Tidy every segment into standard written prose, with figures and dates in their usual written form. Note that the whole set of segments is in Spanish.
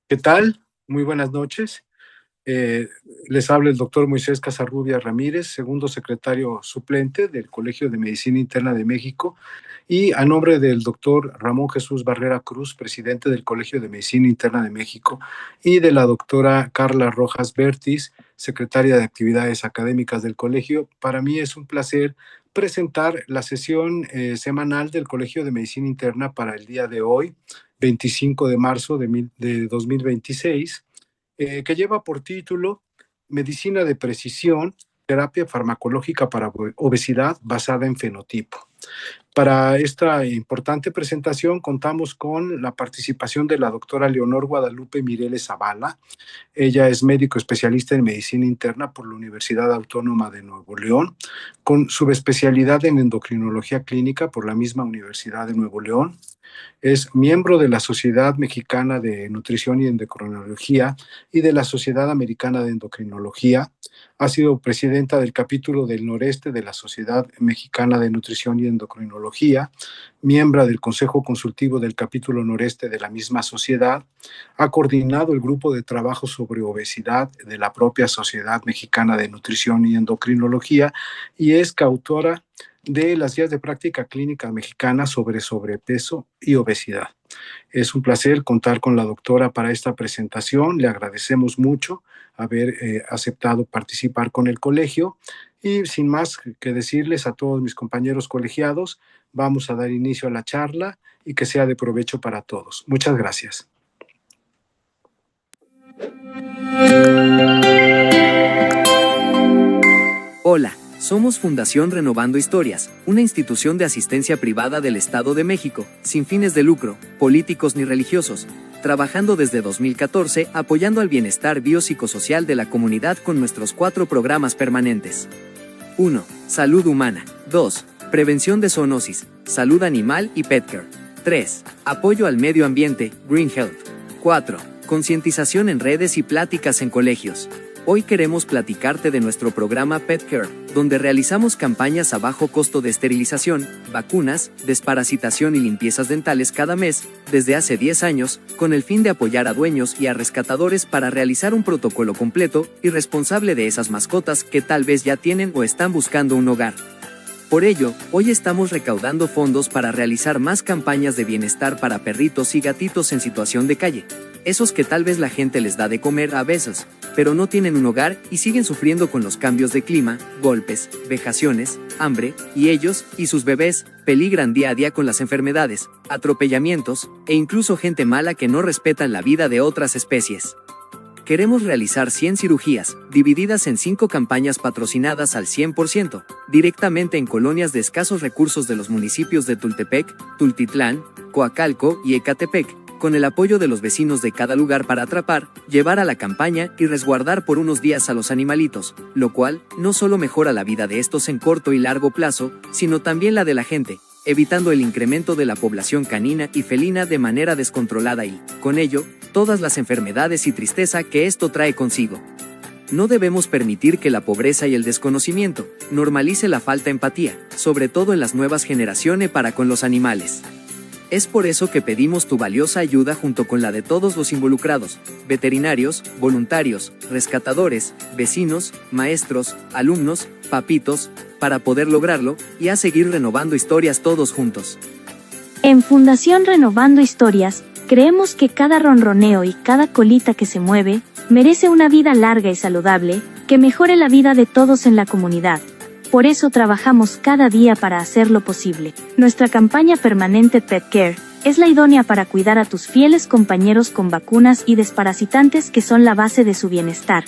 ¿Qué tal? Muy buenas noches. Eh, Les habla el doctor Moisés Casarrubia Ramírez, segundo secretario suplente del Colegio de Medicina Interna de México, y a nombre del doctor Ramón Jesús Barrera Cruz, presidente del Colegio de Medicina Interna de México, y de la doctora Carla Rojas Bertis, secretaria de Actividades Académicas del Colegio. Para mí es un placer presentar la sesión semanal del Colegio de Medicina Interna para el día de hoy, 25 de marzo de 2026, que lleva por título Medicina de Precisión, terapia farmacológica para obesidad basada en fenotipo. Para esta importante presentación contamos con la participación de la doctora Leonor Guadalupe Mireles Zavala. Ella es médico especialista en medicina interna por la Universidad Autónoma de Nuevo León, con subespecialidad en endocrinología clínica por la misma Universidad de Nuevo León. Es miembro de la Sociedad Mexicana de Nutrición y Endocrinología y de la Sociedad Americana de Endocrinología. Ha sido presidenta del capítulo del noreste de la Sociedad Mexicana de Nutrición y Endocrinología, miembro del Consejo Consultivo del capítulo noreste de la misma sociedad. Ha coordinado el grupo de trabajo sobre obesidad de la propia Sociedad Mexicana de Nutrición y Endocrinología y es coautora de las guías de práctica clínica mexicana sobre sobrepeso y obesidad. Es un placer contar con la doctora para esta presentación. Le agradecemos mucho haber aceptado participar con el colegio y sin más que decirles a todos mis compañeros colegiados, vamos a dar inicio a la charla y que sea de provecho para todos. Muchas gracias. Hola, somos Fundación Renovando Historias, una institución de asistencia privada del Estado de México, sin fines de lucro, políticos ni religiosos, trabajando desde 2014 apoyando al bienestar biopsicosocial de la comunidad con nuestros 4 programas permanentes. 1. Salud humana. 2. Prevención de zoonosis, salud animal y pet care. 3. Apoyo al medio ambiente, Green Health. 4. Concientización en redes y pláticas en colegios. Hoy queremos platicarte de nuestro programa Pet Care, donde realizamos campañas a bajo costo de esterilización, vacunas, desparasitación y limpiezas dentales cada mes, desde hace 10 años, con el fin de apoyar a dueños y a rescatadores para realizar un protocolo completo y responsable de esas mascotas que tal vez ya tienen o están buscando un hogar. Por ello, hoy estamos recaudando fondos para realizar más campañas de bienestar para perritos y gatitos en situación de calle. Esos que tal vez la gente les da de comer a veces, pero no tienen un hogar y siguen sufriendo con los cambios de clima, golpes, vejaciones, hambre, y ellos y sus bebés peligran día a día con las enfermedades, atropellamientos, e incluso gente mala que no respetan la vida de otras especies. Queremos realizar 100 cirugías, divididas en 5 campañas patrocinadas al 100%, directamente en colonias de escasos recursos de los municipios de Tultepec, Tultitlán, Coacalco y Ecatepec, con el apoyo de los vecinos de cada lugar para atrapar, llevar a la campaña y resguardar por unos días a los animalitos, lo cual no solo mejora la vida de estos en corto y largo plazo, sino también la de la gente, evitando el incremento de la población canina y felina de manera descontrolada y, con ello, todas las enfermedades y tristeza que esto trae consigo. No debemos permitir que la pobreza y el desconocimiento normalice la falta de empatía, sobre todo en las nuevas generaciones para con los animales. Es por eso que pedimos tu valiosa ayuda junto con la de todos los involucrados, veterinarios, voluntarios, rescatadores, vecinos, maestros, alumnos, papitos, para poder lograrlo, y a seguir renovando historias todos juntos. En Fundación Renovando Historias, creemos que cada ronroneo y cada colita que se mueve, merece una vida larga y saludable, que mejore la vida de todos en la comunidad. Por eso trabajamos cada día para hacerlo posible. Nuestra campaña permanente Pet Care es la idónea para cuidar a tus fieles compañeros con vacunas y desparasitantes que son la base de su bienestar.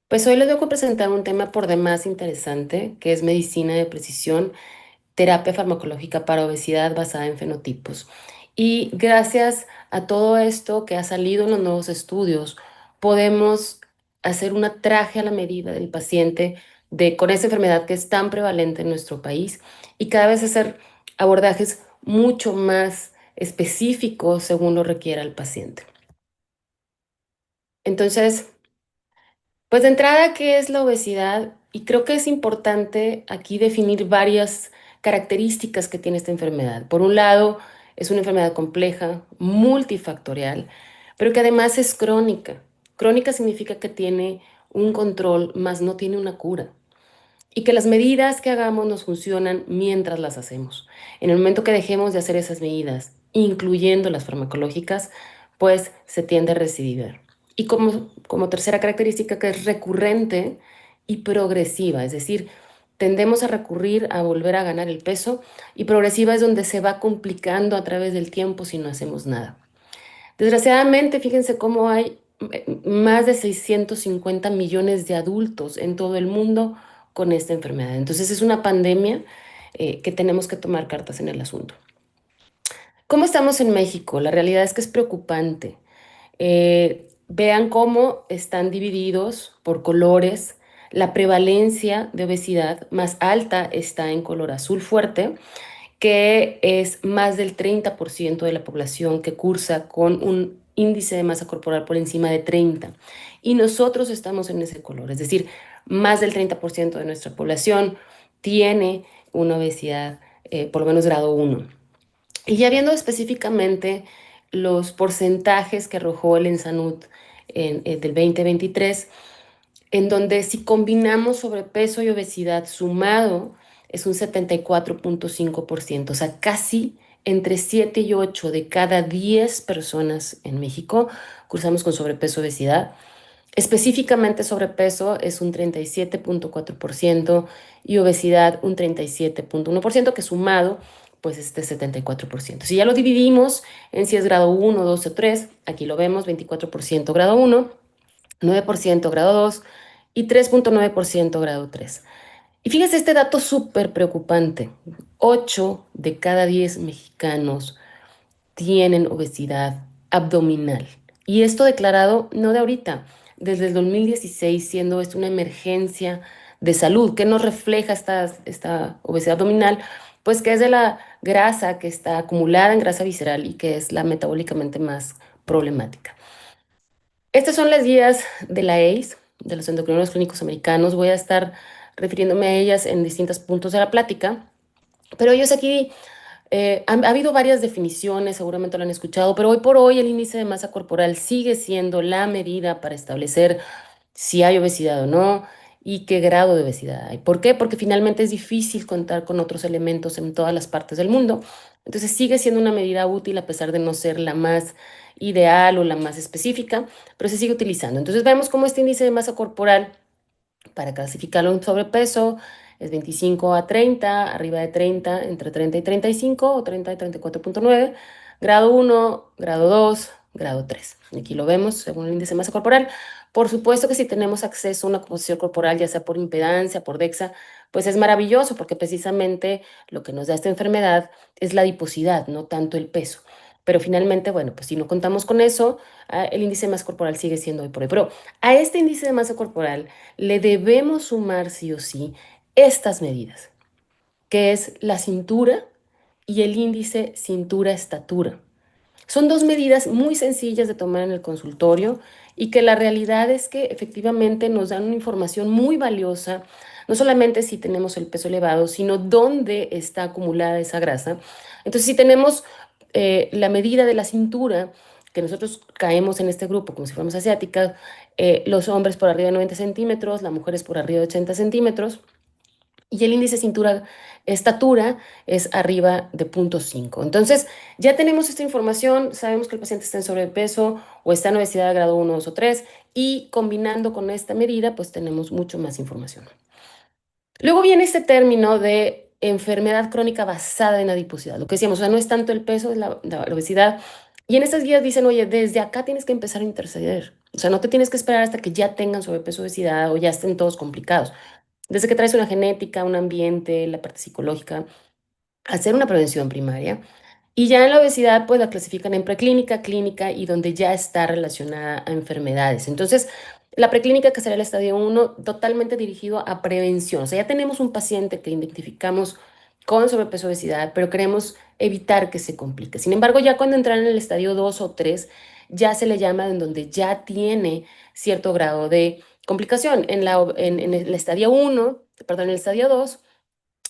Pues hoy les voy a presentar un tema por demás interesante, que es medicina de precisión, terapia farmacológica para obesidad basada en fenotipos. Y gracias a todo esto que ha salido en los nuevos estudios, podemos hacer una traje a la medida del paciente con esa enfermedad que es tan prevalente en nuestro país y cada vez hacer abordajes mucho más específicos según lo requiera el paciente. Entonces, pues de entrada, ¿qué es la obesidad? Y creo que es importante aquí definir varias características que tiene esta enfermedad. Por un lado, es una enfermedad compleja, multifactorial, pero que además es crónica. Crónica significa que tiene un control, más no tiene una cura. Y que las medidas que hagamos nos funcionan mientras las hacemos. En el momento que dejemos de hacer esas medidas, incluyendo las farmacológicas, pues se tiende a recidivar. Y como tercera característica, que es recurrente y progresiva, es decir, tendemos a recurrir a volver a ganar el peso y progresiva es donde se va complicando a través del tiempo si no hacemos nada. Desgraciadamente, fíjense cómo hay más de 650 millones de adultos en todo el mundo con esta enfermedad. Entonces es una pandemia que tenemos que tomar cartas en el asunto. ¿Cómo estamos en México? La realidad es que es preocupante. Vean cómo están divididos por colores. La prevalencia de obesidad más alta está en color azul fuerte, que es más del 30% de la población que cursa con un índice de masa corporal por encima de 30. Y nosotros estamos en ese color, es decir, más del 30% de nuestra población tiene una obesidad por lo menos grado 1. Y ya viendo específicamente los porcentajes que arrojó el ENSANUD del 2023, en donde si combinamos sobrepeso y obesidad sumado, es un 74.5%, o sea, casi entre 7 y 8 de cada 10 personas en México cursamos con sobrepeso y obesidad. Específicamente sobrepeso es un 37.4% y obesidad un 37.1%, que sumado pues este 74%. Si ya lo dividimos en si es grado 1, 2 o 3, aquí lo vemos, 24% grado 1, 9% grado 2 y 3.9% grado 3. Y fíjese este dato súper preocupante. 8 de cada 10 mexicanos tienen obesidad abdominal. Y esto declarado no de ahorita, desde el 2016, siendo esto una emergencia de salud. ¿Qué nos refleja esta obesidad abdominal? Pues que es de la grasa que está acumulada en grasa visceral y que es la metabólicamente más problemática. Estas son las guías de la ACE, de los endocrinólogos clínicos americanos. Voy a estar refiriéndome a ellas en distintos puntos de la plática, pero ellos aquí ha habido varias definiciones, seguramente lo han escuchado, pero hoy por hoy el índice de masa corporal sigue siendo la medida para establecer si hay obesidad o no y qué grado de obesidad hay. ¿Por qué? Porque finalmente es difícil contar con otros elementos en todas las partes del mundo. Entonces sigue siendo una medida útil a pesar de no ser la más ideal o la más específica, pero se sigue utilizando. Entonces vemos cómo este índice de masa corporal, para clasificarlo en sobrepeso, es 25 a 30, arriba de 30, entre 30 y 35 o 30 y 34.9, grado 1, grado 2, grado 3. Aquí lo vemos según el índice de masa corporal. Por supuesto que si tenemos acceso a una composición corporal, ya sea por impedancia, por DEXA, pues es maravilloso porque precisamente lo que nos da esta enfermedad es la adiposidad, no tanto el peso. Pero finalmente, bueno, pues si no contamos con eso, el índice de masa corporal sigue siendo hoy por hoy. Pero a este índice de masa corporal le debemos sumar sí o sí estas medidas, que es la cintura y el índice cintura-estatura. Son dos medidas muy sencillas de tomar en el consultorio y que la realidad es que efectivamente nos dan una información muy valiosa, no solamente si tenemos el peso elevado, sino dónde está acumulada esa grasa. Entonces, si tenemos la medida de la cintura, que nosotros caemos en este grupo como si fuéramos asiáticas, los hombres por arriba de 90 centímetros, las mujeres por arriba de 80 centímetros, y el índice cintura-estatura es arriba de 0.5. Entonces, ya tenemos esta información, sabemos que el paciente está en sobrepeso o está en obesidad de grado 1, 2 o 3, y combinando con esta medida, pues tenemos mucho más información. Luego viene este término de enfermedad crónica basada en adiposidad. Lo que decíamos, o sea, no es tanto el peso, es la obesidad. Y en estas guías dicen, oye, desde acá tienes que empezar a interceder. O sea, no te tienes que esperar hasta que ya tengan sobrepeso, obesidad o ya estén todos complicados. Desde que traes una genética, un ambiente, la parte psicológica, hacer una prevención primaria. Y ya en la obesidad, pues la clasifican en preclínica, clínica y donde ya está relacionada a enfermedades. Entonces, la preclínica, que será el estadio 1, totalmente dirigido a prevención. O sea, ya tenemos un paciente que identificamos con sobrepeso, obesidad, pero queremos evitar que se complique. Sin embargo, ya cuando entran en el estadio 2 o 3, ya se le llama en donde ya tiene cierto grado de complicación. En el estadio 1, perdón, en el estadio 2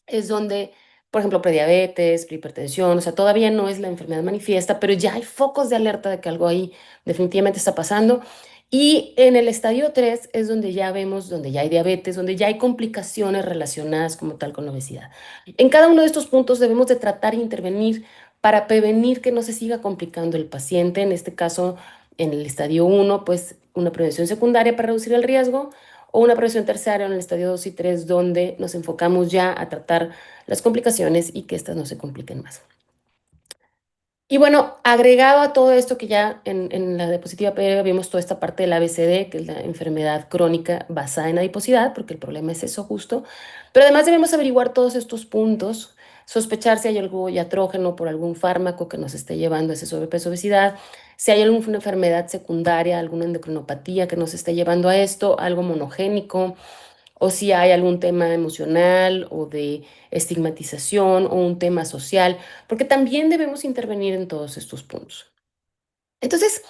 es donde, por ejemplo, prediabetes, prehipertensión, o sea, todavía no es la enfermedad manifiesta, pero ya hay focos de alerta de que algo ahí definitivamente está pasando. Y en el estadio 3 es donde ya vemos, donde ya hay diabetes, donde ya hay complicaciones relacionadas como tal con la obesidad. En cada uno de estos puntos debemos de tratar de intervenir para prevenir que no se siga complicando el paciente. En este caso, en el estadio 1, pues una prevención secundaria para reducir el riesgo, o una prevención terciaria en el estadio 2 y 3, donde nos enfocamos ya a tratar las complicaciones y que éstas no se compliquen más. Y bueno, agregado a todo esto que ya en la diapositiva previa vimos toda esta parte del ABCD, que es la enfermedad crónica basada en adiposidad, porque el problema es eso justo, pero además debemos averiguar todos estos puntos, sospechar si hay algo iatrógeno por algún fármaco que nos esté llevando a ese sobrepeso, obesidad, si hay alguna enfermedad secundaria, alguna endocrinopatía que nos esté llevando a esto, algo monogénico, o si hay algún tema emocional o de estigmatización o un tema social, porque también debemos intervenir en todos estos puntos. Entonces,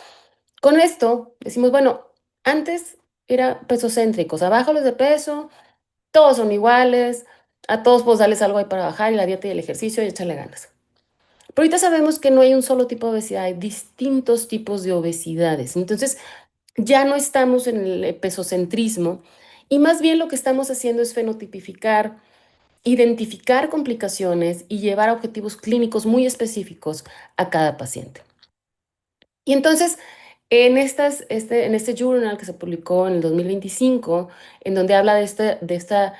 con esto decimos, bueno, antes era pesocéntricos, abajo los de peso, todos son iguales, a todos puedes darles algo ahí para bajar y la dieta y el ejercicio y echarle ganas. Pero ahorita sabemos que no hay un solo tipo de obesidad, hay distintos tipos de obesidades. Entonces, ya no estamos en el pesocentrismo y más bien lo que estamos haciendo es fenotipificar, identificar complicaciones y llevar a objetivos clínicos muy específicos a cada paciente. Y entonces, en este journal que se publicó en el 2025, en donde habla de esta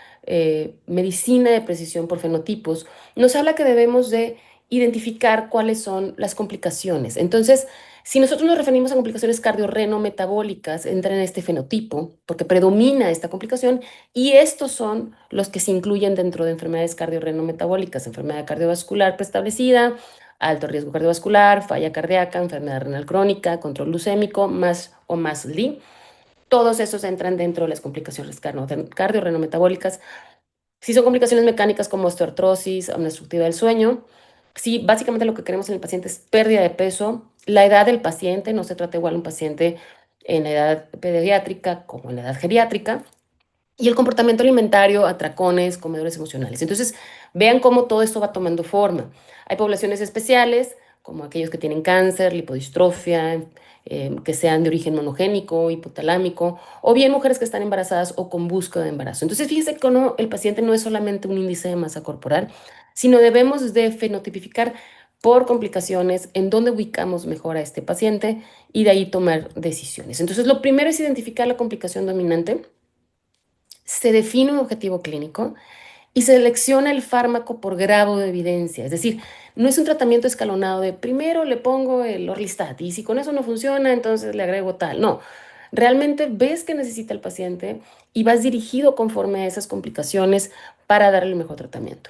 medicina de precisión por fenotipos, nos habla que debemos de identificar cuáles son las complicaciones. Entonces, si nosotros nos referimos a complicaciones cardiorreno-metabólicas, entra en este fenotipo, porque predomina esta complicación, y estos son los que se incluyen dentro de enfermedades cardiorreno-metabólicas: enfermedad cardiovascular preestablecida, alto riesgo cardiovascular, falla cardíaca, enfermedad renal crónica, control glucémico, más o más LI. Todos esos entran dentro de las complicaciones cardiorrenometabólicas. Si son complicaciones mecánicas como osteoartrosis, apnea obstructiva del sueño, si básicamente lo que queremos en el paciente es pérdida de peso, la edad del paciente, no se trata igual un paciente en la edad pediátrica como en la edad geriátrica, y el comportamiento alimentario, atracones, comedores emocionales. Entonces, vean cómo todo esto va tomando forma. Hay poblaciones especiales, como aquellos que tienen cáncer, lipodistrofia, que sean de origen monogénico, hipotalámico, o bien mujeres que están embarazadas o con búsqueda de embarazo. Entonces, fíjense que el paciente no es solamente un índice de masa corporal, sino debemos de fenotipificar por complicaciones en dónde ubicamos mejor a este paciente y de ahí tomar decisiones. Entonces, lo primero es identificar la complicación dominante, se define un objetivo clínico y se selecciona el fármaco por grado de evidencia. Es decir, no es un tratamiento escalonado de primero le pongo el Orlistat y si con eso no funciona, entonces le agrego tal. No, realmente ves que necesita el paciente y vas dirigido conforme a esas complicaciones para darle el mejor tratamiento.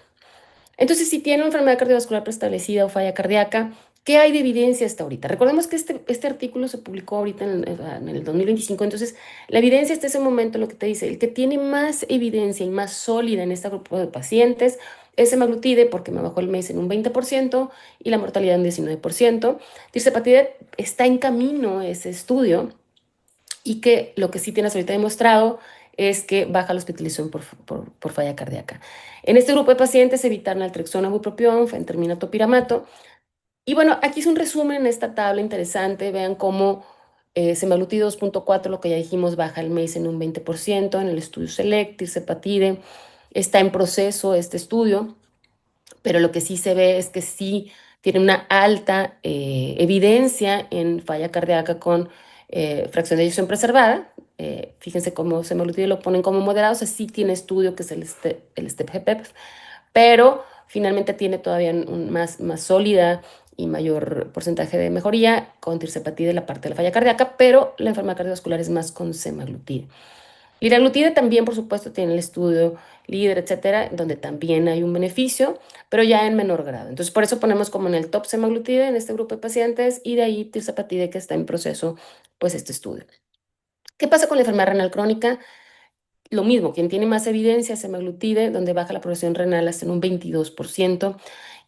Entonces, si tiene una enfermedad cardiovascular preestablecida o falla cardíaca, ¿qué hay de evidencia hasta ahorita? Recordemos que este artículo se publicó ahorita en el 2025, entonces la evidencia hasta ese momento, lo que te dice, el que tiene más evidencia y más sólida en este grupo de pacientes es semaglutide, porque me bajó el mes en un 20% y la mortalidad en 19%. Tirzepatide está en camino ese estudio, y que lo que sí tienes ahorita demostrado es que baja la hospitalización por falla cardíaca. En este grupo de pacientes evitar naltrexona, bupropión, fentermina, topiramato. Y bueno, aquí es un resumen en esta tabla interesante. Vean cómo semaglutide 2.4, lo que ya dijimos, baja el MACE en un 20%. En el estudio SELECT, tirzepatide, está en proceso este estudio, pero lo que sí se ve es que sí tiene una alta evidencia en falla cardíaca con fracción de eyección preservada. Fíjense cómo semaglutide lo ponen como moderado, o sea, sí tiene estudio que es el STEP-HFpEF, pero finalmente tiene todavía más sólida y mayor porcentaje de mejoría con tirzepatide, la parte de la falla cardíaca, pero la enfermedad cardiovascular es más con semaglutide. Liraglutide también, por supuesto, tiene el estudio líder, etcétera, donde también hay un beneficio, pero ya en menor grado. Entonces, por eso ponemos como en el top semaglutide en este grupo de pacientes y de ahí tirzepatide, que está en proceso, pues este estudio. ¿Qué pasa con la enfermedad renal crónica? Lo mismo, quien tiene más evidencia es semaglutide, donde baja la progresión renal hasta en un 22%.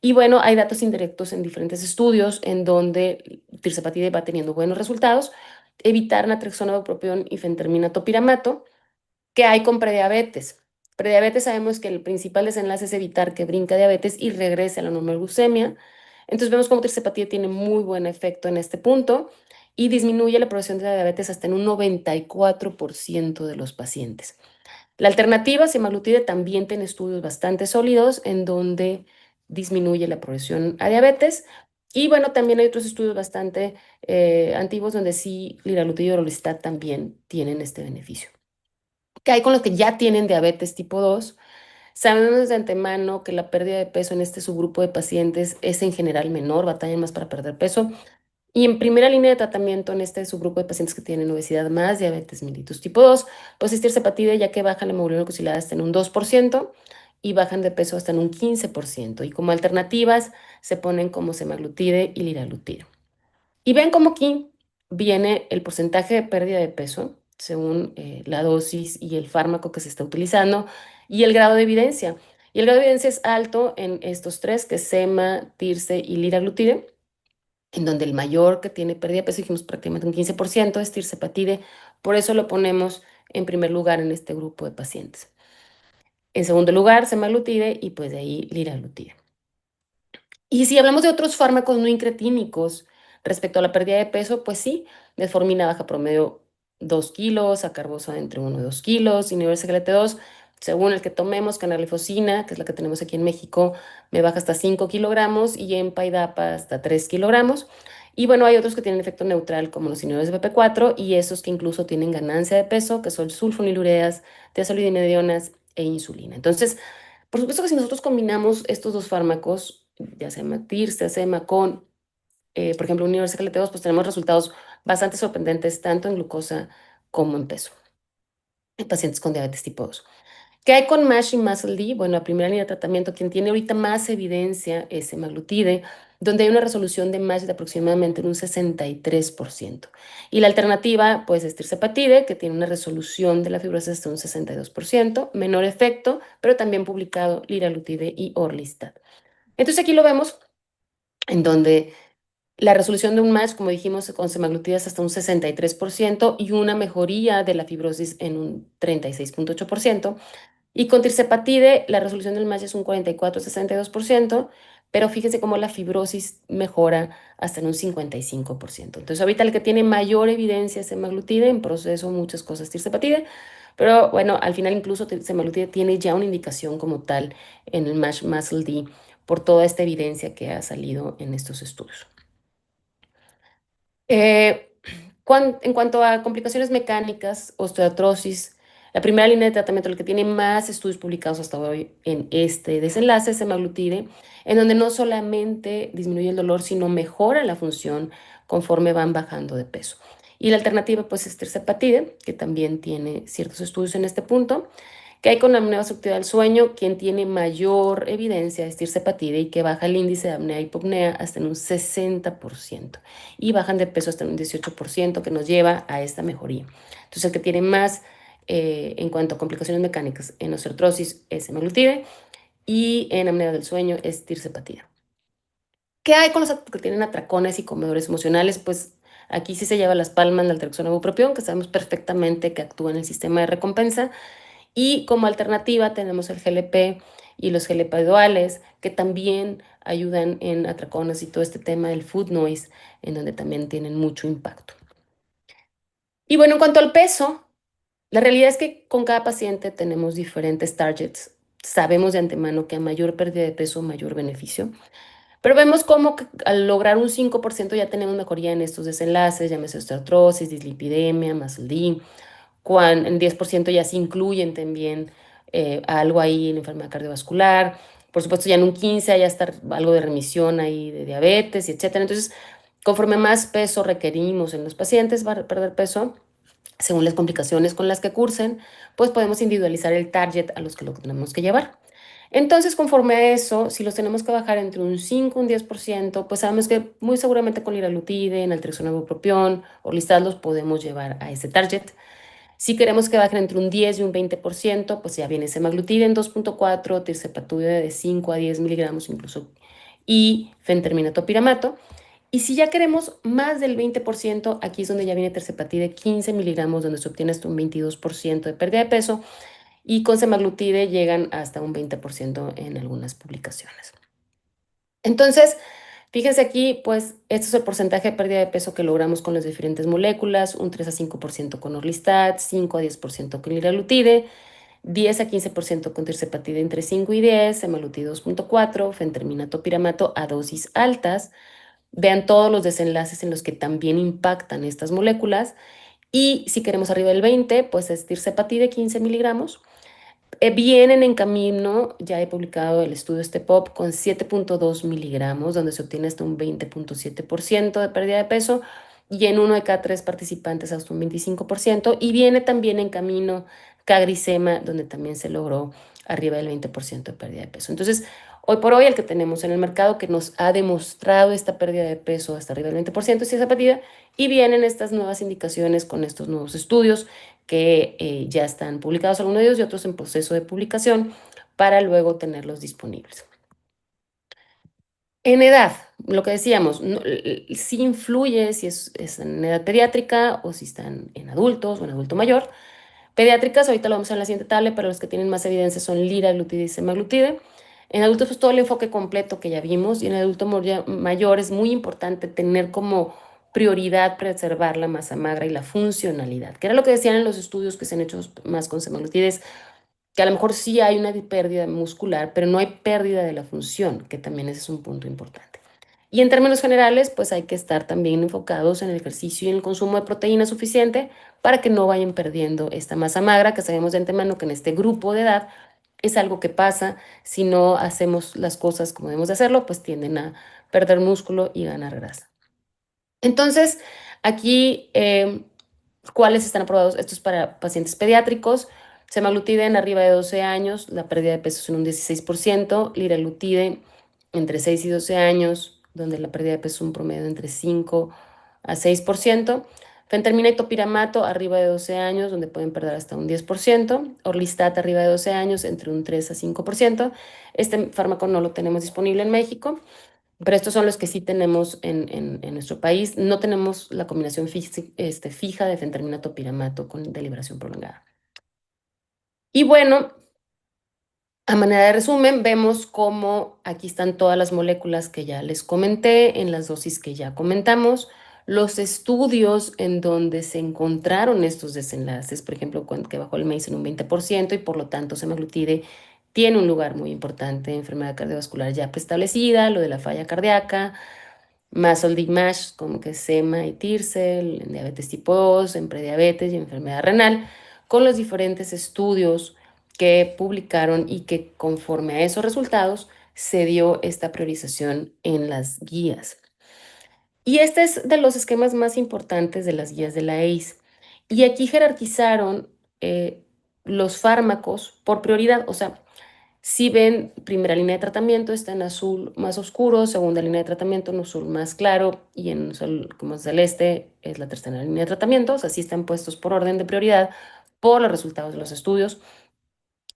Y bueno, hay datos indirectos en diferentes estudios en donde tirzepatide va teniendo buenos resultados. Evitar naltrexona, bupropión y fentermina topiramato. ¿Qué hay con prediabetes? Prediabetes sabemos que el principal desenlace es evitar que brinque diabetes y regrese a la normal glucemia. Entonces vemos cómo tirzepatide tiene muy buen efecto en este punto y disminuye la progresión de la diabetes hasta en un 94% de los pacientes. La alternativa, semaglutide, también tiene estudios bastante sólidos en donde disminuye la progresión a diabetes. Y bueno, también hay otros estudios bastante antiguos donde sí liraglutide y orlistat también tienen este beneficio. ¿Qué hay con los que ya tienen diabetes tipo 2? Sabemos de antemano que la pérdida de peso en este subgrupo de pacientes es en general menor, batallan más para perder peso. Y en primera línea de tratamiento en este subgrupo de pacientes que tienen obesidad más diabetes mellitus tipo 2, pues tirzepatide, ya que baja la hemoglobina glucosilada hasta en un 2% y bajan de peso hasta en un 15%. Y como alternativas se ponen como semaglutide y liraglutide. Y ven cómo aquí viene el porcentaje de pérdida de peso según la dosis y el fármaco que se está utilizando y el grado de evidencia. Y el grado de evidencia es alto en estos tres, que es sema, tirce y liraglutide, en donde el mayor que tiene pérdida de peso, dijimos prácticamente un 15%, es tirzepatide. Por eso lo ponemos en primer lugar en este grupo de pacientes. En segundo lugar, semaglutide y pues de ahí liraglutide. Y si hablamos de otros fármacos no incretínicos respecto a la pérdida de peso, pues sí, metformina baja promedio 2 kilos, sacarbosa entre 1 y 2 kilos, inhibidores GLT2, según el que tomemos, canaglifosina, que es la que tenemos aquí en México, me baja hasta 5 kilogramos y EMPA y DAPA hasta 3 kilogramos. Y bueno, hay otros que tienen efecto neutral, como los inhibidores de PP4 y esos que incluso tienen ganancia de peso, que son sulfonilureas, tiazolidinedionas e insulina. Entonces, por supuesto que si nosotros combinamos estos dos fármacos, ya sea Matirce, SEMA, con, por ejemplo, un Universal GLT2, pues tenemos resultados bastante sorprendentes tanto en glucosa como en peso en pacientes con diabetes tipo 2. ¿Qué hay con MASH y MUSCLE-D? Bueno, la primera línea de tratamiento, quien tiene ahorita más evidencia es semaglutide, donde hay una resolución de MASH de aproximadamente un 63%. Y la alternativa, pues, es tirzepatide, que tiene una resolución de la fibrosis hasta un 62%, menor efecto, pero también publicado liraglutide y orlistat. Entonces aquí lo vemos en donde la resolución de un MASH, como dijimos, con semaglutide es hasta un 63% y una mejoría de la fibrosis en un 36,8%. Y con tirzepatide, la resolución del MASH es un 44,62%, pero fíjense cómo la fibrosis mejora hasta en un 55%. Entonces, ahorita el que tiene mayor evidencia es semaglutide, en proceso muchas cosas tirzepatide, pero bueno, al final incluso semaglutide tiene ya una indicación como tal en el MASH Muscle D por toda esta evidencia que ha salido en estos estudios. Eh, en cuanto a complicaciones mecánicas, osteoartrosis, la primera línea de tratamiento, el que tiene más estudios publicados hasta hoy en este desenlace es semaglutide, en donde no solamente disminuye el dolor, sino mejora la función conforme van bajando de peso. Y la alternativa, pues, es tirzepatide, que también tiene ciertos estudios en este punto. ¿Qué hay con la apnea obstructiva del sueño? Quien tiene mayor evidencia es tirzepatide y que baja el índice de apnea y hipopnea hasta en un 60% y bajan de peso hasta en un 18%, que nos lleva a esta mejoría. Entonces, el que tiene más en cuanto a complicaciones mecánicas en osteoartrosis es semaglutide y en apnea del sueño es tirzepatide. ¿Qué hay con los que tienen atracones y comedores emocionales? Pues aquí sí se lleva las palmas la naltrexona bupropión, que sabemos perfectamente que actúa en el sistema de recompensa. Y como alternativa tenemos el GLP y los GLP duales, que también ayudan en atracones y todo este tema del food noise, en donde también tienen mucho impacto. Y bueno, en cuanto al peso, la realidad es que con cada paciente tenemos diferentes targets. Sabemos de antemano que a mayor pérdida de peso, mayor beneficio. Pero vemos cómo al lograr un 5% ya tenemos mejoría en estos desenlaces, llámese osteoartrosis, dislipidemia, muscle D, en 10% ya se incluyen también algo ahí en enfermedad cardiovascular. Por supuesto, ya en un 15 ya está algo de remisión ahí de diabetes, y etcétera. Entonces, conforme más peso requerimos en los pacientes para perder peso, según las complicaciones con las que cursen, pues podemos individualizar el target a los que lo tenemos que llevar. Entonces, conforme a eso, si los tenemos que bajar entre un 5 y un 10%, pues sabemos que muy seguramente con liraglutide, naltrexona, bupropión o listat los podemos llevar a ese target. Si queremos que bajen entre un 10 y un 20%, pues ya viene semaglutide en 2.4, tirzepatide de 5 a 10 miligramos incluso, y fentermina-topiramato. Y si ya queremos más del 20%, aquí es donde ya viene tirzepatide 15 miligramos, donde se obtiene hasta un 22% de pérdida de peso, y con semaglutide llegan hasta un 20% en algunas publicaciones. Entonces, fíjense aquí, pues este es el porcentaje de pérdida de peso que logramos con las diferentes moléculas, un 3 a 5% con Orlistat, 5 a 10% con liraglutide, 10 a 15% con tirzepatide entre 5 y 10, semaglutide 2.4, fentermina topiramato a dosis altas. Vean todos los desenlaces en los que también impactan estas moléculas. Y si queremos arriba del 20, pues es tirzepatide 15 miligramos. Vienen en camino, ya he publicado el estudio STEP-UP con 7.2 miligramos, donde se obtiene hasta un 20.7% de pérdida de peso, y en uno de cada tres participantes hasta un 25%, y viene también en camino CagriSema, donde también se logró arriba del 20% de pérdida de peso. Entonces, hoy por hoy el que tenemos en el mercado que nos ha demostrado esta pérdida de peso hasta arriba del 20% es tirzepatide, y vienen estas nuevas indicaciones con estos nuevos estudios que ya están publicados algunos de ellos y otros en proceso de publicación para luego tenerlos disponibles. En edad, lo que decíamos, no, sí influye si es en edad pediátrica o si están en adultos o en adulto mayor. Pediátricas, ahorita lo vamos a ver en la siguiente tabla, pero los que tienen más evidencia son liraglutide y semaglutide. En adultos, pues todo el enfoque completo que ya vimos, y en el adulto mayor es muy importante tener como prioridad preservar la masa magra y la funcionalidad, que era lo que decían en los estudios que se han hecho más con semaglutides, que a lo mejor sí hay una pérdida muscular, pero no hay pérdida de la función, que también ese es un punto importante. Y en términos generales, pues hay que estar también enfocados en el ejercicio y en el consumo de proteína suficiente para que no vayan perdiendo esta masa magra, que sabemos de antemano que en este grupo de edad es algo que pasa. Si no hacemos las cosas como debemos de hacerlo, pues tienden a perder músculo y ganar grasa. Entonces, aquí, ¿cuáles están aprobados? Esto es para pacientes pediátricos. Semaglutide en arriba de 12 años, la pérdida de peso es en un 16%. Liraglutide entre 6 y 12 años, donde la pérdida de peso es un promedio entre 5 a 6%. Fentermina y topiramato arriba de 12 años, donde pueden perder hasta un 10%. Orlistat arriba de 12 años, entre un 3 a 5%. Este fármaco no lo tenemos disponible en México, pero estos son los que sí tenemos en nuestro país. No tenemos la combinación fija de fentermina topiramato con deliberación prolongada. Y bueno, a manera de resumen, vemos cómo aquí están todas las moléculas que ya les comenté, en las dosis que ya comentamos, los estudios en donde se encontraron estos desenlaces, por ejemplo, que bajó el MACE en un 20% y por lo tanto semaglutide tiene un lugar muy importante en enfermedad cardiovascular ya preestablecida, lo de la falla cardíaca, más MASH, como que SEMA y TIRSEL, en diabetes tipo 2, en prediabetes y enfermedad renal, con los diferentes estudios que publicaron y que conforme a esos resultados se dio esta priorización en las guías. Y este es de los esquemas más importantes de las guías de la ACE. Y aquí jerarquizaron los fármacos por prioridad, o sea, si ven, primera línea de tratamiento está en azul más oscuro, segunda línea de tratamiento en azul más claro y en azul como celeste es la tercera línea de tratamiento. O sea, sí están puestos por orden de prioridad por los resultados de los estudios.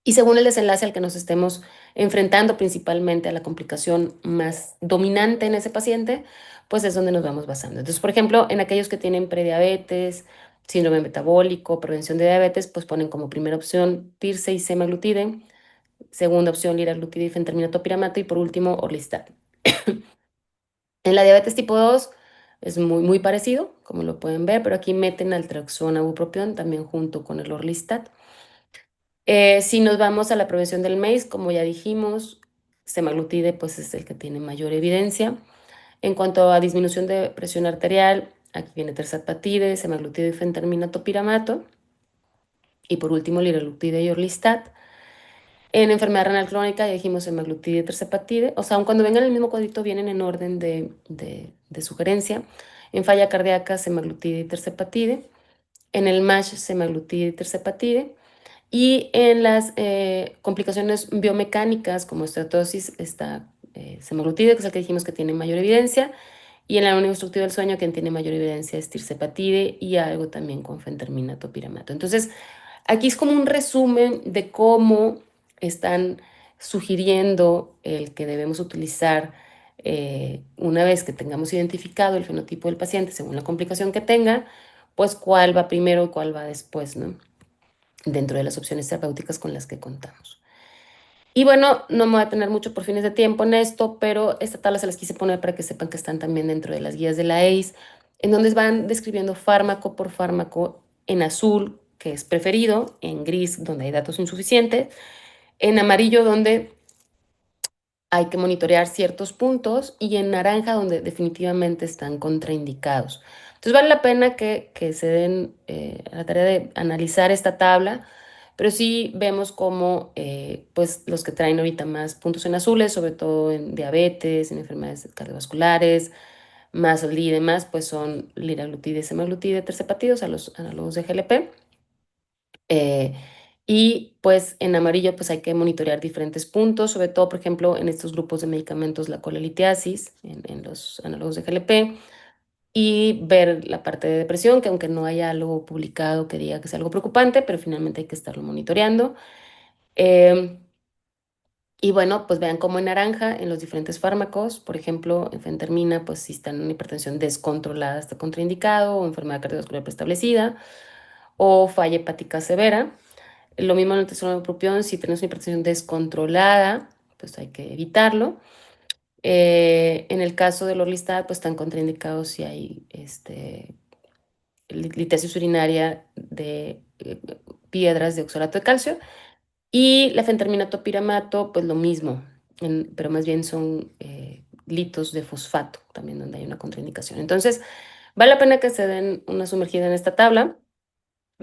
Y según el desenlace al que nos estemos enfrentando, principalmente a la complicación más dominante en ese paciente, pues es donde nos vamos basando. Entonces, por ejemplo, en aquellos que tienen prediabetes, síndrome metabólico, prevención de diabetes, pues ponen como primera opción TIRSE y semaglutide. Segunda opción, liraglutide y fentermina topiramato. Y por último, Orlistat. En la diabetes tipo 2 es muy parecido, como lo pueden ver, pero aquí meten naltrexona, bupropión, también junto con el Orlistat. Si nos vamos a la prevención del MACE, como ya dijimos, semaglutide pues es el que tiene mayor evidencia. En cuanto a disminución de presión arterial, aquí viene tirzepatide, semaglutide y fentermina topiramato. Y por último, liraglutide y Orlistat. En enfermedad renal crónica ya dijimos semaglutide y tirzepatide. O sea, aun cuando vengan en el mismo cuadrito, vienen en orden de sugerencia. En falla cardíaca, semaglutide y tirzepatide. En el MASH, semaglutide y tirzepatide. Y en las complicaciones biomecánicas como esteratosis está semaglutide, que es el que dijimos que tiene mayor evidencia. Y en la unión obstructiva del sueño, quien tiene mayor evidencia es tirzepatide y algo también con fentermina topiramato. Entonces, aquí es como un resumen de cómo están sugiriendo el que debemos utilizar una vez que tengamos identificado el fenotipo del paciente según la complicación que tenga, pues cuál va primero y cuál va después, ¿no? Dentro de las opciones terapéuticas con las que contamos. Y bueno, no me voy a tener mucho por fines de tiempo en esto, pero esta tabla se las quise poner para que sepan que están también dentro de las guías de la ACE, en donde van describiendo fármaco por fármaco en azul, que es preferido, en gris, donde hay datos insuficientes, en amarillo, donde hay que monitorear ciertos puntos, y en naranja, donde definitivamente están contraindicados. Entonces vale la pena que se den a la tarea de analizar esta tabla, pero sí vemos como pues los que traen ahorita más puntos en azules, sobre todo en diabetes, en enfermedades cardiovasculares, más y demás, pues son liraglutide, semaglutide, tirzepatide, a los análogos de GLP. Eh, y pues en amarillo pues hay que monitorear diferentes puntos, sobre todo por ejemplo en estos grupos de medicamentos, la colelitiasis, en los análogos de GLP, y ver la parte de depresión, que aunque no haya algo publicado que diga que es algo preocupante, pero finalmente hay que estarlo monitoreando. Eh, y bueno, pues vean cómo en naranja, en los diferentes fármacos, por ejemplo, en fentermina, pues si está en una hipertensión descontrolada, está contraindicado, o enfermedad cardiovascular preestablecida, o falla hepática severa. Lo mismo en el testosterona, si tenemos una hipertensión descontrolada, pues hay que evitarlo. En el caso del orlistat, pues están contraindicados si hay litiasis urinaria de piedras de oxalato de calcio. Y la fentermina topiramato, pues lo mismo, pero más bien son litos de fosfato, también donde hay una contraindicación. Entonces, vale la pena que se den una sumergida en esta tabla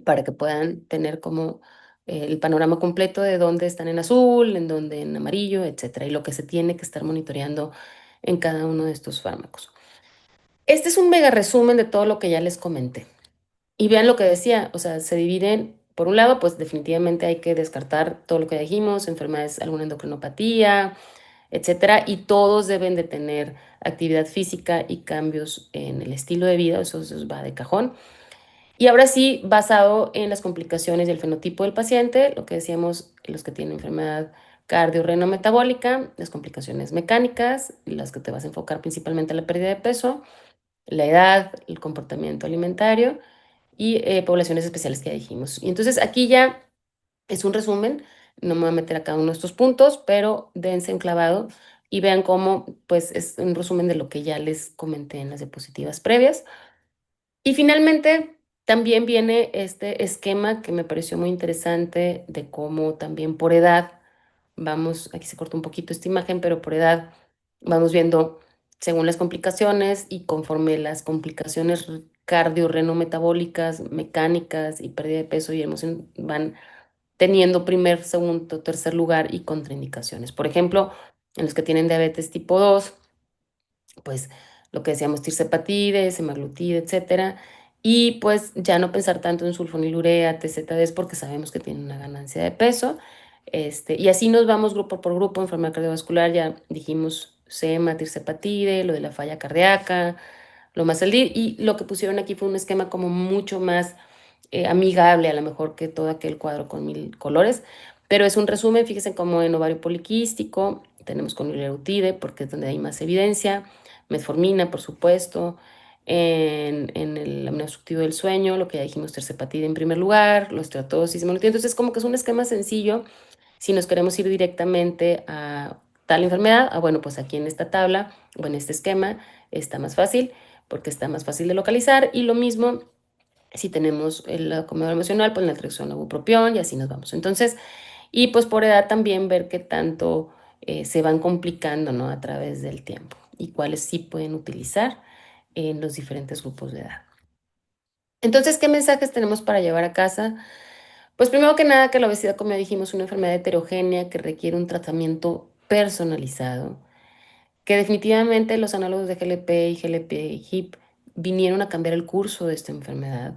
para que puedan tener como el panorama completo de dónde están en azul, en dónde en amarillo, etcétera, y lo que se tiene que estar monitoreando en cada uno de estos fármacos. Este es un mega resumen de todo lo que ya les comenté. Y vean lo que decía, o sea, se dividen, por un lado, pues definitivamente hay que descartar todo lo que dijimos, enfermedades, alguna endocrinopatía, etcétera, y todos deben de tener actividad física y cambios en el estilo de vida, eso va de cajón. Y ahora sí, basado en las complicaciones y el fenotipo del paciente, lo que decíamos, los que tienen enfermedad cardiorrenometabólica, las complicaciones mecánicas, las que te vas a enfocar principalmente en la pérdida de peso, la edad, el comportamiento alimentario y poblaciones especiales que ya dijimos. Y entonces aquí ya es un resumen, no me voy a meter a cada uno de estos puntos, pero dense enclavado y vean cómo pues es un resumen de lo que ya les comenté en las diapositivas previas. Y finalmente, también viene este esquema que me pareció muy interesante de cómo también por edad, vamos, aquí se cortó un poquito esta imagen, pero por edad vamos viendo según las complicaciones y conforme las complicaciones cardiorrenometabólicas, mecánicas y pérdida de peso y emoción van teniendo primer, segundo, tercer lugar y contraindicaciones. Por ejemplo, en los que tienen diabetes tipo 2 pues lo que decíamos, tirzepatide, semaglutide, etcétera. Y pues ya no pensar tanto en sulfonilurea, TZDs, porque sabemos que tiene una ganancia de peso. Y así nos vamos grupo por grupo, enfermedad cardiovascular, ya dijimos SEMA, tirzepatide, lo de la falla cardíaca, lo más el y lo que pusieron aquí fue un esquema como mucho más amigable, a lo mejor que todo aquel cuadro con 1000 colores, pero es un resumen, fíjense como en ovario poliquístico, tenemos con liraglutide, porque es donde hay más evidencia, metformina, por supuesto, en el apnea obstructiva del sueño, lo que ya dijimos, tirzepatide en primer lugar, los osteoartrosis, entonces como que es un esquema sencillo, si nos queremos ir directamente a tal enfermedad, bueno, pues aquí en esta tabla o en este esquema está más fácil, porque está más fácil de localizar, y lo mismo si tenemos el comedor emocional, pues naltrexona, bupropión, y así nos vamos. Entonces, y pues por edad también ver qué tanto se van complicando, ¿no? A través del tiempo y cuáles sí pueden utilizar en los diferentes grupos de edad. Entonces, ¿qué mensajes tenemos para llevar a casa? Pues primero que nada que la obesidad, como ya dijimos, es una enfermedad heterogénea que requiere un tratamiento personalizado, que definitivamente los análogos de GLP y GLP-HIP vinieron a cambiar el curso de esta enfermedad.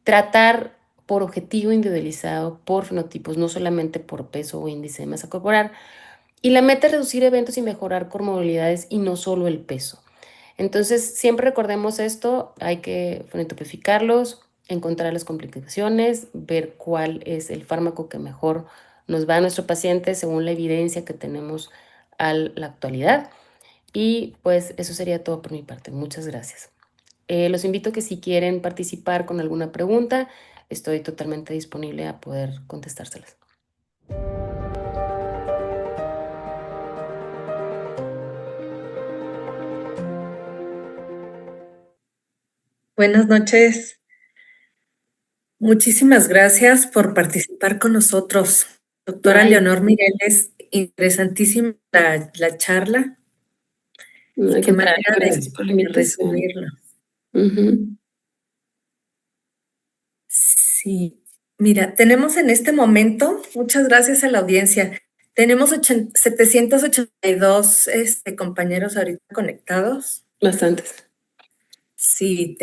Tratar por objetivo individualizado, por fenotipos, no solamente por peso o índice de masa corporal. Y la meta es reducir eventos y mejorar comorbilidades y no solo el peso. Entonces, siempre recordemos esto, hay que fenotipificarlos, encontrar las complicaciones, ver cuál es el fármaco que mejor nos va a nuestro paciente según la evidencia que tenemos a la actualidad. Y pues eso sería todo por mi parte. Muchas gracias. Los invito a que si quieren participar con alguna pregunta, estoy totalmente disponible a poder contestárselas. Buenas noches. Muchísimas gracias por participar con nosotros. Doctora Ay, Leonor Mireles, interesantísima la charla no, y al qué contrario, manera gracias por la de invitación. resumirlo. Ujú. Sí, mira, tenemos en este momento, muchas gracias a la audiencia, tenemos 782 compañeros ahorita conectados. Bastantes. Sí,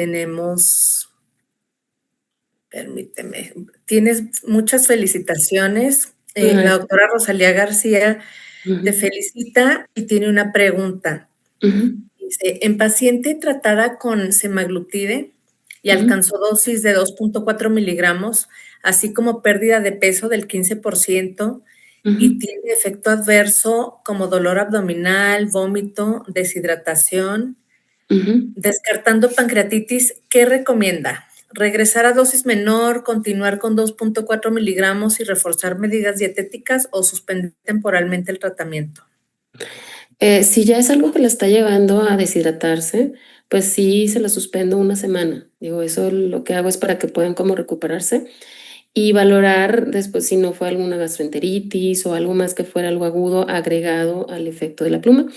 permíteme, tienes muchas felicitaciones. La Ay, doctora Rosalía García te ujú, felicita y tiene una pregunta. ujú, Dice, en paciente tratada con semaglutide y ujú, alcanzó dosis de 2.4 miligramos, así como pérdida de peso del 15% y ujú. tiene efecto adverso como dolor abdominal, vómito, deshidratación, Ujú. descartando pancreatitis, ¿qué recomienda? ¿Regresar a dosis menor, continuar con 2.4 miligramos y reforzar medidas dietéticas o suspender temporalmente el tratamiento? Si ya es algo que la está llevando a deshidratarse, pues sí se la suspendo una semana. Digo, eso lo que hago es para que puedan como recuperarse y valorar después si no fue alguna gastroenteritis o algo más que fuera algo agudo agregado al efecto de la pluma.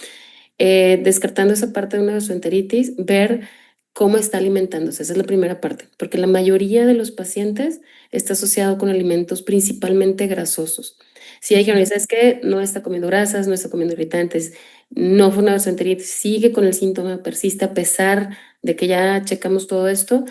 Descartando esa parte de una gastroenteritis, ver cómo está alimentándose. Esa es la primera parte, porque la mayoría de los pacientes está asociado con alimentos principalmente grasosos. Si hay dijeron, ¿sabes qué? No está comiendo grasas, no está comiendo irritantes, no fue una gastroenteritis, sigue con el síntoma, persiste a pesar de que ya checamos todo esto,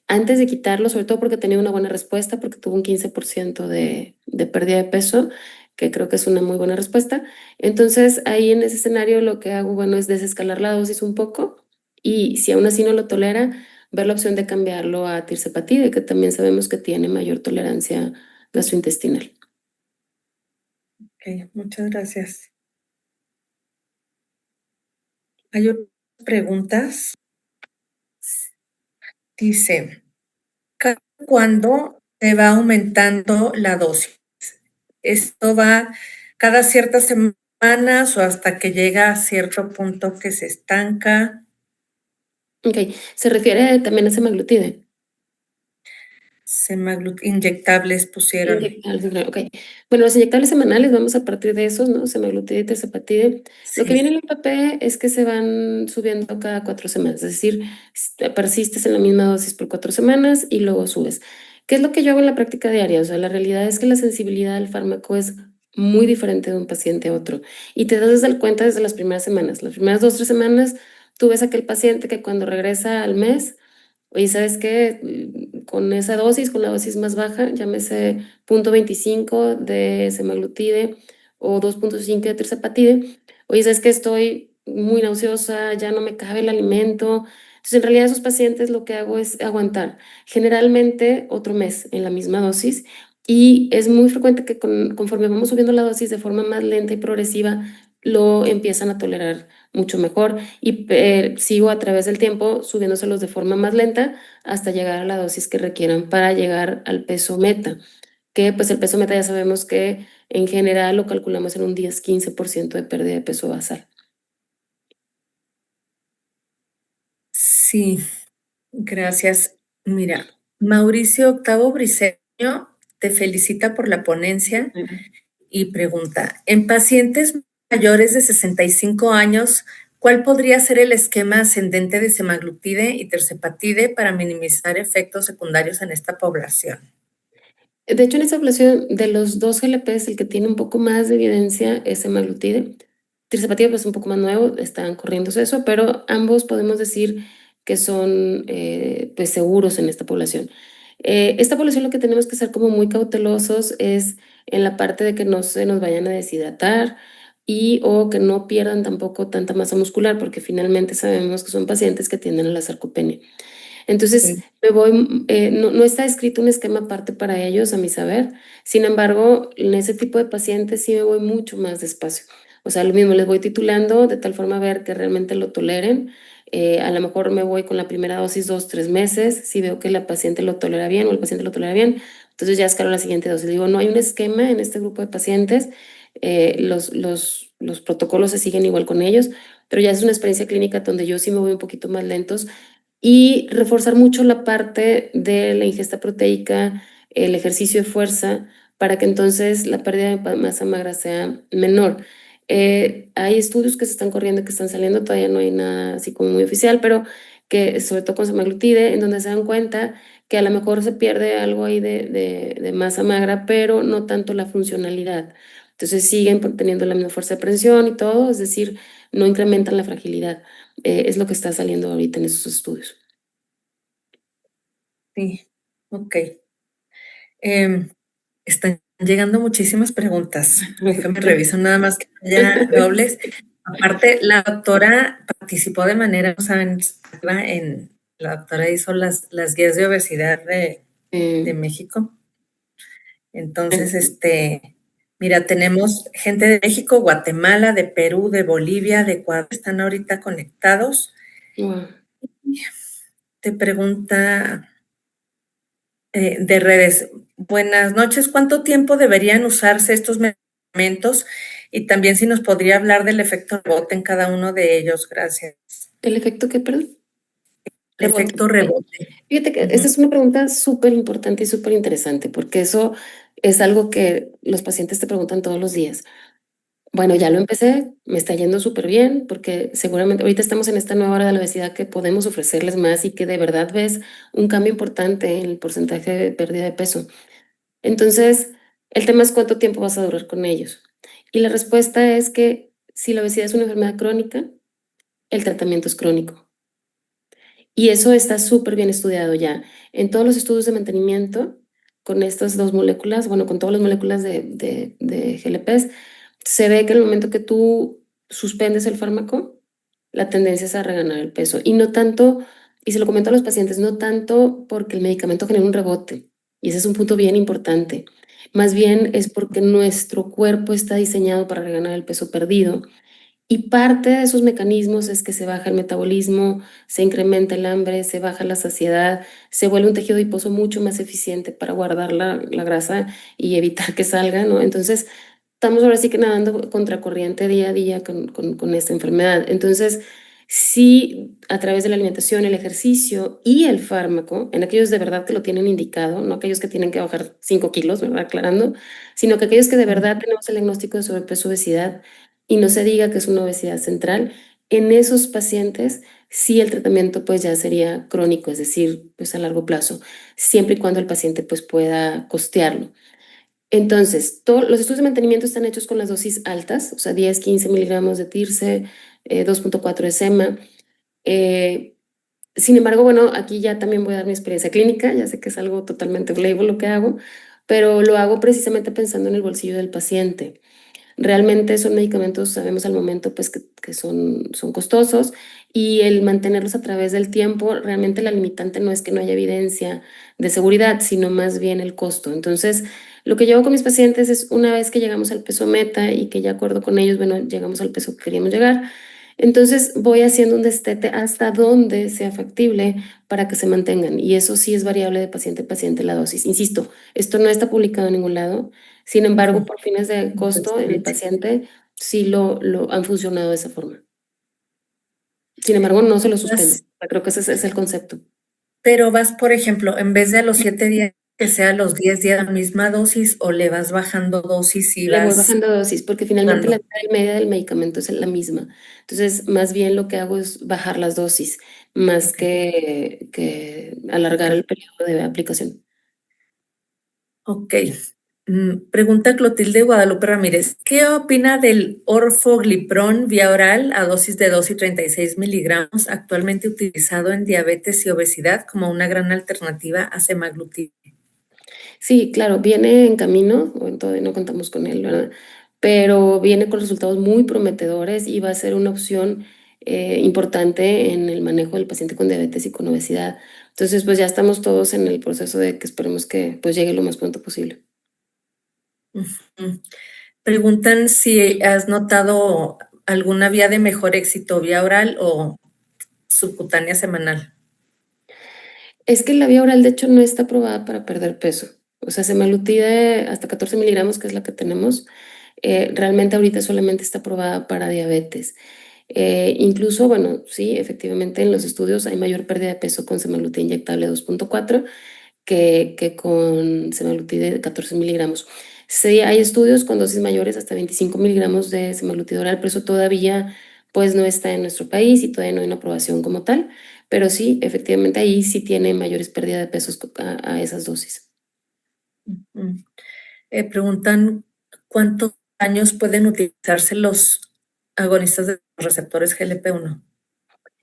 antes de quitarlo, sobre todo porque tenía una buena respuesta, porque tuvo un 15% de pérdida de peso, que creo que es una muy buena respuesta. Entonces, ahí en ese escenario lo que hago, bueno, es desescalar la dosis un poco y si aún así no lo tolera, ver la opción de cambiarlo a tirzepatide, que también sabemos que tiene mayor tolerancia gastrointestinal. Ok, muchas gracias. Hay otras preguntas. Dice, ¿cuándo se va aumentando la dosis? ¿Esto va cada ciertas semanas o hasta que llega a cierto punto que se estanca? Ok, se refiere también a semaglutide. Inyectables pusieron. Inyectables, ok. Bueno, los inyectables semanales, vamos a partir de esos, ¿no? Semaglutide y tirzepatide. Lo que Sí, viene en el papel es que se van subiendo cada 4 semanas, es decir, persistes en la misma dosis por 4 semanas y luego subes. ¿Qué es lo que yo hago en la práctica diaria? O sea, la realidad es que la sensibilidad al fármaco es muy diferente de un paciente a otro y te das cuenta desde las primeras semanas. Las primeras 2, 3 semanas, tú ves a aquel paciente que cuando regresa al mes, oye, ¿sabes qué? Con esa dosis, con la dosis más baja, llámese 0.25 de semaglutide o 2.5 de tirzepatide, oye, ¿sabes qué? Estoy muy nauseosa, ya no me cabe el alimento. Entonces, en realidad, esos pacientes lo que hago es aguantar, generalmente otro mes en la misma dosis. Y es muy frecuente que conforme vamos subiendo la dosis de forma más lenta y progresiva, lo empiezan a tolerar mucho mejor y sigo a través del tiempo subiéndoselos de forma más lenta hasta llegar a la dosis que requieran para llegar al peso meta, que pues el peso meta ya sabemos que en general lo calculamos en un 10-15% de pérdida de peso basal. sí, gracias. Mira, Mauricio Octavo Briceño te felicita por la ponencia y pregunta, en pacientes mayores de 65 años, ¿cuál podría ser el esquema ascendente de semaglutide y tirzepatide para minimizar efectos secundarios en esta población? De hecho, en esta población de los dos GLPs, el que tiene un poco más de evidencia es semaglutide. Tirzepatide pues un poco más nuevo, están corriéndose eso, pero ambos podemos decir que son pues seguros en esta población. Esta población lo que tenemos que ser como muy cautelosos es en la parte de que no se nos vayan a deshidratar y o que no pierdan tampoco tanta masa muscular, porque finalmente sabemos que son pacientes que tienden a la sarcopenia. Entonces, no está escrito un esquema aparte para ellos, a mi saber. Sin embargo, en ese tipo de pacientes sí me voy mucho más despacio. O sea, lo mismo, les voy titulando de tal forma a ver que realmente lo toleren. A lo mejor me voy con la primera dosis 2, 3 meses. Si veo que la paciente lo tolera bien o el paciente lo tolera bien, entonces ya escalo la siguiente dosis. Digo, no hay un esquema en este grupo de pacientes. Los protocolos se siguen igual con ellos, pero ya es una experiencia clínica donde yo sí me voy un poquito más lentos y reforzar mucho la parte de la ingesta proteica, el ejercicio de fuerza, para que entonces la pérdida de masa magra sea menor. Hay estudios que se están corriendo, que están saliendo, todavía no hay nada así como muy oficial, pero que sobre todo con semaglutide, en donde se dan cuenta que a lo mejor se pierde algo ahí de masa magra, pero no tanto la funcionalidad. Entonces siguen teniendo la misma fuerza de presión y todo, es decir, no incrementan la fragilidad. Es lo que está saliendo ahorita en esos estudios. Sí, ok. Están llegando muchísimas preguntas. Déjame revisar nada más que haya dobles. Aparte, la doctora participó de manera, saben, la doctora hizo las guías de obesidad de México. Entonces, mira, tenemos gente de México, Guatemala, de Perú, de Bolivia, de Ecuador, están ahorita conectados. Wow. Te pregunta de redes, buenas noches, ¿cuánto tiempo deberían usarse estos medicamentos? Y también si nos podría hablar del efecto rebote en cada uno de ellos, gracias. ¿El efecto qué, perdón? El efecto rebote. Fíjate que esta es una pregunta súper importante y súper interesante, porque eso es algo que los pacientes te preguntan todos los días. Bueno, ya lo empecé, me está yendo súper bien, porque seguramente ahorita estamos en esta nueva hora de la obesidad que podemos ofrecerles más y que de verdad ves un cambio importante en el porcentaje de pérdida de peso. Entonces, el tema es cuánto tiempo vas a durar con ellos. Y la respuesta es que si la obesidad es una enfermedad crónica, el tratamiento es crónico. Y eso está súper bien estudiado ya. En todos los estudios de mantenimiento, con estas dos moléculas, bueno, con todas las moléculas de GLPs, se ve que en el momento que tú suspendes el fármaco, la tendencia es a reganar el peso. Y no tanto, y se lo comento a los pacientes, no tanto porque el medicamento genera un rebote, y ese es un punto bien importante. Más bien es porque nuestro cuerpo está diseñado para reganar el peso perdido. Y parte de esos mecanismos es que se baja el metabolismo, se incrementa el hambre, se baja la saciedad, se vuelve un tejido adiposo mucho más eficiente para guardar la grasa y evitar que salga, ¿no? Entonces, estamos ahora sí que nadando contracorriente día a día con esta enfermedad. Entonces, sí, a través de la alimentación, el ejercicio y el fármaco, en aquellos de verdad que lo tienen indicado, no aquellos que tienen que bajar 5 kilos, ¿verdad? Aclarando, sino que aquellos que de verdad tenemos el diagnóstico de sobrepeso, obesidad, y no se diga que es una obesidad central, en esos pacientes sí el tratamiento pues ya sería crónico, es decir, pues a largo plazo, siempre y cuando el paciente pues pueda costearlo. Entonces, los estudios de mantenimiento están hechos con las dosis altas, o sea, 10, 15 miligramos de TIRSE, 2,4 de SEMA. Sin embargo, bueno, aquí ya también voy a dar mi experiencia clínica, ya sé que es algo totalmente label lo que hago, pero lo hago precisamente pensando en el bolsillo del paciente. Realmente son medicamentos, sabemos al momento, pues que son costosos y el mantenerlos a través del tiempo, realmente la limitante no es que no haya evidencia de seguridad, sino más bien el costo. Entonces, lo que yo hago con mis pacientes es una vez que llegamos al peso meta y que ya acuerdo con ellos, bueno, llegamos al peso que queríamos llegar, entonces voy haciendo un destete hasta donde sea factible para que se mantengan. Y eso sí es variable de paciente a paciente la dosis. Insisto, esto no está publicado en ningún lado. Sin embargo, por fines de costo en el paciente, sí lo han funcionado de esa forma. Sin embargo, no se lo suspendo. Creo que ese es el concepto. Pero vas, por ejemplo, en vez de a los 7 días, que sea a los 10 días la misma dosis, o le vas bajando dosis y Le voy vas bajando dosis porque finalmente la dando. vida media del medicamento es la misma. Entonces, más bien lo que hago es bajar las dosis, más Ok, que alargar ok. el periodo de aplicación. Ok. Pregunta Clotilde Guadalupe Ramírez. ¿Qué opina del orfoglipron vía oral a dosis de 2 y 36 miligramos, actualmente utilizado en diabetes y obesidad como una gran alternativa a semaglutide? Sí, claro, viene en camino, todavía no contamos con él, ¿verdad? pero viene con resultados muy prometedores y va a ser una opción importante en el manejo del paciente con diabetes y con obesidad. Entonces, pues ya estamos todos en el proceso de que esperemos que pues llegue lo más pronto posible. Preguntan si has notado alguna vía de mejor éxito, vía oral o subcutánea semanal. Es que la vía oral, de hecho, no está aprobada para perder peso. O sea, semaglutide hasta 14 miligramos, que es la que tenemos, realmente ahorita solamente está aprobada para diabetes. Incluso, bueno, sí, efectivamente en los estudios hay mayor pérdida de peso con semaglutide inyectable 2.4 que con semaglutide de 14 miligramos. Sí, hay estudios con dosis mayores hasta 25 miligramos de semaglutide oral, pero eso todavía pues no está en nuestro país y todavía no hay una aprobación como tal, pero sí, efectivamente ahí sí tiene mayores pérdidas de pesos a esas dosis. Preguntan cuántos años pueden utilizarse los agonistas de los receptores GLP-1.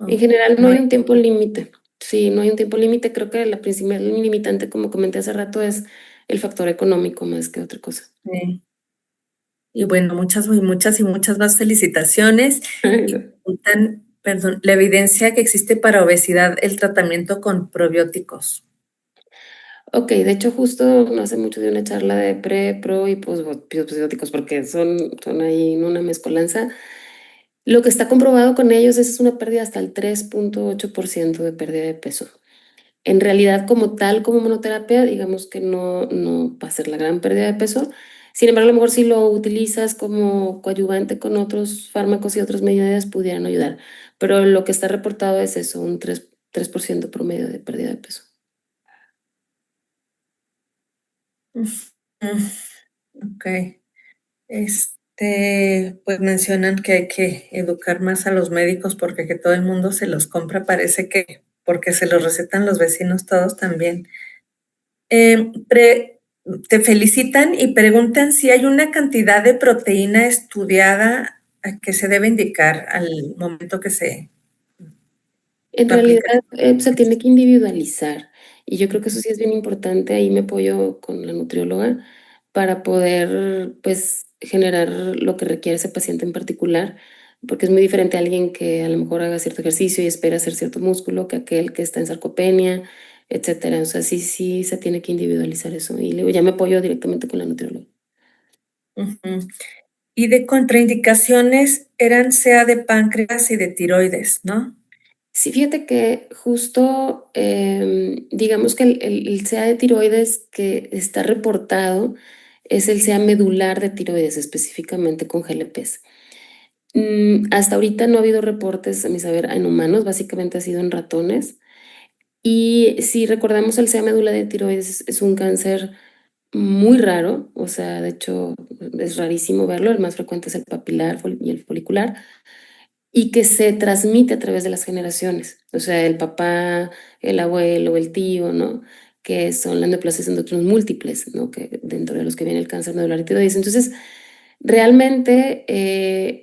En general no No hay hay. un tiempo límite. Sí, no hay un tiempo límite. Creo que la principal limitante, como comenté hace rato, es el factor económico más que otra cosa. Sí. Y bueno, muchas más felicitaciones. Y preguntan, perdón, la evidencia que existe para obesidad, el tratamiento con probióticos. Ok, de hecho justo no hace mucho de una charla de pre, pro y posbióticos porque son ahí en una mezcolanza. Lo que está comprobado con ellos es una pérdida hasta el 3.8% de pérdida de peso. En realidad, como tal, como monoterapia, digamos que no va a ser la gran pérdida de peso. Sin embargo, a lo mejor si lo utilizas como coadyuvante con otros fármacos y otras medidas, pudieran ayudar. Pero lo que está reportado es eso, un 3% promedio de pérdida de peso. Ok. Pues mencionan que hay que educar más a los médicos porque que todo el mundo se los compra, parece que porque se los recetan los vecinos todos también. Eh, pre- Te felicitan y preguntan si hay una cantidad de proteína estudiada que se debe indicar al momento que se En realidad, aplica. se tiene que individualizar y yo creo que eso sí es bien importante. Ahí me apoyo con la nutrióloga para poder, pues, generar lo que requiere ese paciente en particular, porque es muy diferente a alguien que a lo mejor haga cierto ejercicio y espera hacer cierto músculo que aquel que está en sarcopenia, etcétera. O sea, sí se tiene que individualizar eso y luego ya me apoyo directamente con la nutrióloga. Ujú. Y de contraindicaciones eran sea de páncreas y de tiroides, ¿no? Sí, fíjate que justo, digamos que el CA de tiroides que está reportado es el CA medular de tiroides, específicamente con GLPs. Hasta ahorita no ha habido reportes, a mi saber, en humanos, básicamente ha sido en ratones. Y si recordamos, el CA medular de tiroides es un cáncer muy raro, o sea, de hecho es rarísimo verlo, el más frecuente es el papilar y el folicular y que se transmite a través de las generaciones, o sea, el papá, el abuelo, el tío, ¿no? Que son las neoplasias endocrinas múltiples, ¿no? Que dentro de los que viene el cáncer medular y tiroides. Entonces, realmente,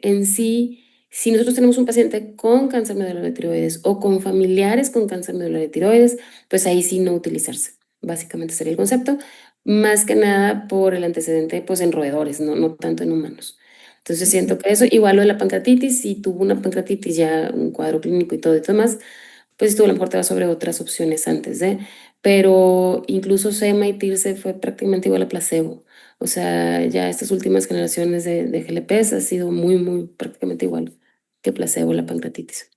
en sí, si nosotros tenemos un paciente con cáncer medular de tiroides o con familiares con cáncer medular de tiroides, pues ahí sí no utilizarse. Básicamente sería el concepto, más que nada por el antecedente, pues en roedores, no tanto en humanos. Entonces siento que eso, igual lo de la pancreatitis, si tuvo una pancreatitis ya, un cuadro clínico y todo y demás, pues tú a lo mejor te vas sobre otras opciones antes de, pero incluso SEMA y TIRSE fue prácticamente igual a placebo. O sea, ya estas últimas generaciones de GLPs ha sido muy prácticamente igual que placebo la pancreatitis.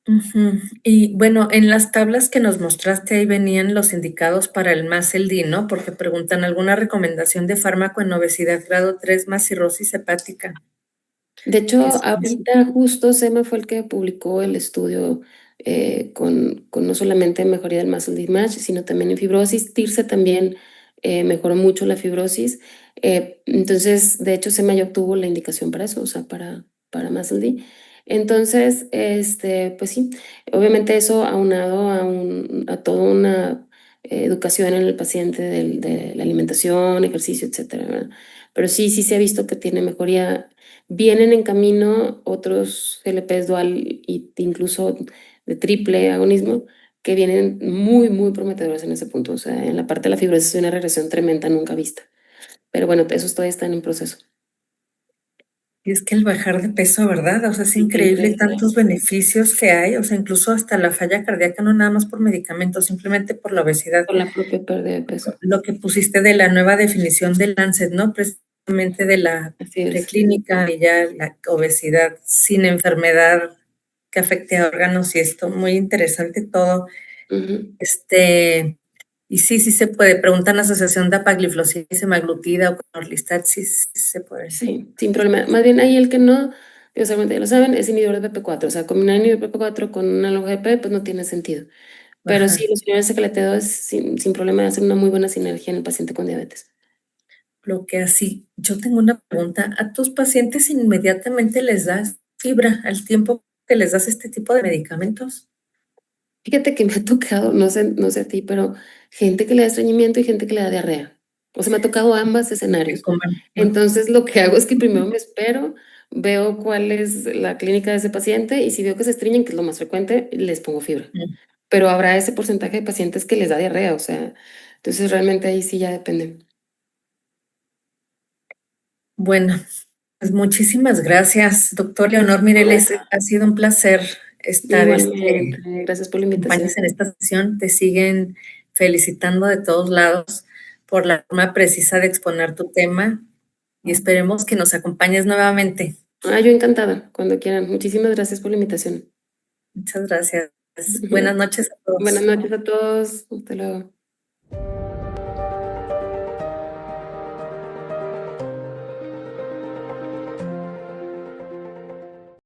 Ujú. Y bueno, en las tablas que nos mostraste ahí venían los indicados para el MASLD, ¿no? Porque preguntan alguna recomendación de fármaco en obesidad grado 3 más cirrosis hepática. De hecho, ¿Qué es eso? ahorita justo SEMA fue el que publicó el estudio con no solamente mejoría del muscle match, sino también en fibrosis. TIRSE también mejoró mucho la fibrosis. Entonces, de hecho, SEMA ya obtuvo la indicación para eso, o sea, para muscle D. Entonces, pues sí, obviamente eso aunado a toda una educación en el paciente de la alimentación, ejercicio, etcétera, ¿verdad? Pero sí se ha visto que tiene mejoría. Vienen en camino otros GLPs dual e incluso de triple agonismo que vienen muy prometedores en ese punto. O sea, en la parte de la fibrosis hay una regresión tremenda nunca vista. Pero bueno, esos todavía están en proceso. Y es que el bajar de peso, ¿verdad? O sea, es Sí, qué increíble increíble. tantos beneficios que hay, o sea, incluso hasta la falla cardíaca, no nada más por medicamentos, simplemente por la obesidad. Por la propia pérdida de peso. Lo que pusiste de la nueva definición del Lancet, ¿no? Precisamente de la Así es. preclínica y ya la obesidad sin enfermedad que afecte a órganos y esto, muy interesante todo. Ujú. Y sí, sí se puede. Preguntan la asociación de apagliflozina y semaglutida o con orlistat, sí, sí se puede. Sí, sin problema. Más bien ahí el que no, Dios seguramente ya lo saben, es inhibidor de PP4. O sea, combinar inhibidor de PP4 con una lonja de P, pues no tiene sentido. Pero sí, Ajá. los inhibidores de CLT2 sin problema hacen una muy buena sinergia en el paciente con diabetes. Lo que así, yo tengo una pregunta. ¿A tus pacientes inmediatamente les das fibra al tiempo que les das este tipo de medicamentos? Fíjate que me ha tocado, no sé a ti, pero gente que le da estreñimiento y gente que le da diarrea. O sea, me ha tocado ambos Que escenarios. coman, ¿no? Entonces, lo que hago es que primero me espero, veo cuál es la clínica de ese paciente y si veo que se estreñen, que es lo más frecuente, les pongo fibra. Mm. Pero habrá ese porcentaje de pacientes que les da diarrea, o sea, entonces realmente ahí sí ya depende. Bueno, pues muchísimas gracias, doctor Leonor Mireles. Ha sido un placer estar, Igualmente, gracias por la invitación. acompañes en esta sesión. Te siguen felicitando de todos lados por la forma precisa de exponer tu tema y esperemos que nos acompañes nuevamente. Yo encantada, cuando quieran. Muchísimas gracias por la invitación. Muchas gracias. Buenas noches a Buenas todos. noches a todos. Hasta luego.